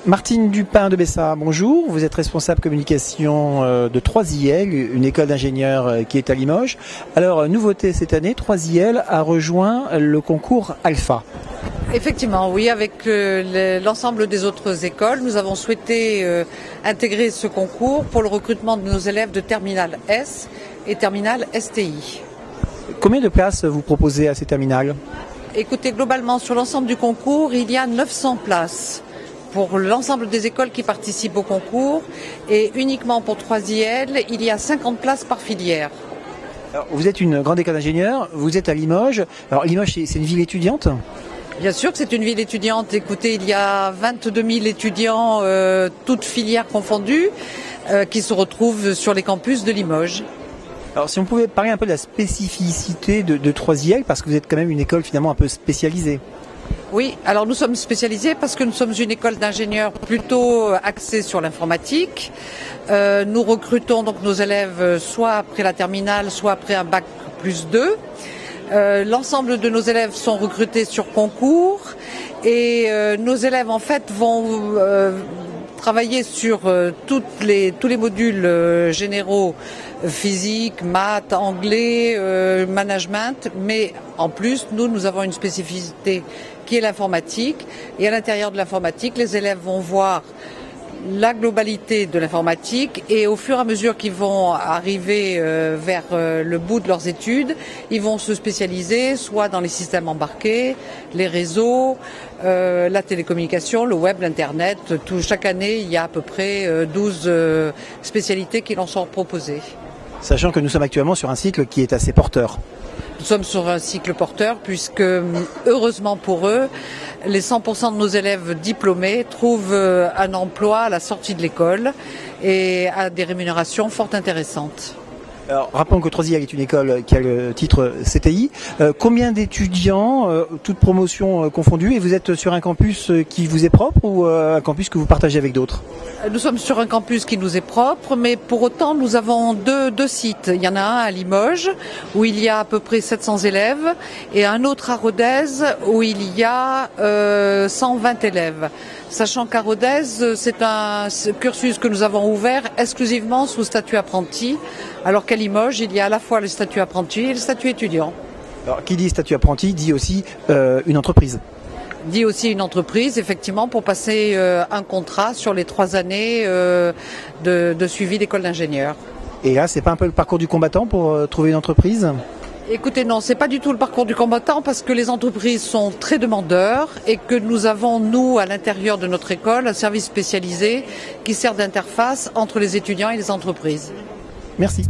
Martine Dupin de Bessa, bonjour. Vous êtes responsable communication de 3IL, une école d'ingénieurs qui est à Limoges. Alors, nouveauté cette année, 3IL a rejoint le concours Alpha. Effectivement, oui, avec l'ensemble des autres écoles, nous avons souhaité intégrer ce concours pour le recrutement de nos élèves de terminale S et terminale STI. Combien de places vous proposez à ces terminales ? Écoutez, globalement, sur l'ensemble du concours, il y a 900 places pour l'ensemble des écoles qui participent au concours et uniquement pour 3IL, il y a 50 places par filière. Alors, vous êtes une grande école d'ingénieurs, vous êtes à Limoges. Alors Limoges, c'est une ville étudiante ? Bien sûr que c'est une ville étudiante. Écoutez, il y a 22 000 étudiants, toutes filières confondues, qui se retrouvent sur les campus de Limoges. Alors si on pouvait parler un peu de la spécificité de 3IL, parce que vous êtes quand même une école finalement un peu spécialisée. Oui, alors nous sommes spécialisés parce que nous sommes une école d'ingénieurs plutôt axée sur l'informatique. Nous recrutons donc nos élèves soit après la terminale, soit après un bac plus 2. L'ensemble de nos élèves sont recrutés sur concours et nos élèves en fait vont travailler sur tous les modules généraux, physique, maths, anglais, management, mais en plus nous avons une spécificité qui est l'informatique et à l'intérieur de l'informatique les élèves vont voir la globalité de l'informatique et au fur et à mesure qu'ils vont arriver vers le bout de leurs études, ils vont se spécialiser soit dans les systèmes embarqués, les réseaux, la télécommunication, le web, l'internet. Chaque année, il y a à peu près 12 spécialités qui leur sont proposées. Sachant que nous sommes actuellement sur un cycle qui est assez porteur. Nous sommes sur un cycle porteur puisque, heureusement pour eux, les 100% de nos élèves diplômés trouvent un emploi à la sortie de l'école et à des rémunérations fort intéressantes. Alors, rappelons que 3IL est une école qui a le titre CTI. Combien d'étudiants, toutes promotions confondues, et vous êtes sur un campus qui vous est propre ou un campus que vous partagez avec d'autres ? Nous sommes sur un campus qui nous est propre, mais pour autant nous avons deux sites. Il y en a un à Limoges où il y a à peu près 700 élèves et un autre à Rodez où il y a 120 élèves. Sachant qu'à Rodez, c'est un cursus que nous avons ouvert exclusivement sous statut apprenti, alors qu'à Limoges, il y a à la fois le statut apprenti et le statut étudiant. Alors, qui dit statut apprenti dit aussi une entreprise. Dit aussi une entreprise, effectivement, pour passer un contrat sur les 3 années de suivi d'école d'ingénieur. Et là, c'est pas un peu le parcours du combattant pour trouver une entreprise ? Écoutez, non, c'est pas du tout le parcours du combattant parce que les entreprises sont très demandeurs et que nous avons, nous, à l'intérieur de notre école, un service spécialisé qui sert d'interface entre les étudiants et les entreprises. Merci.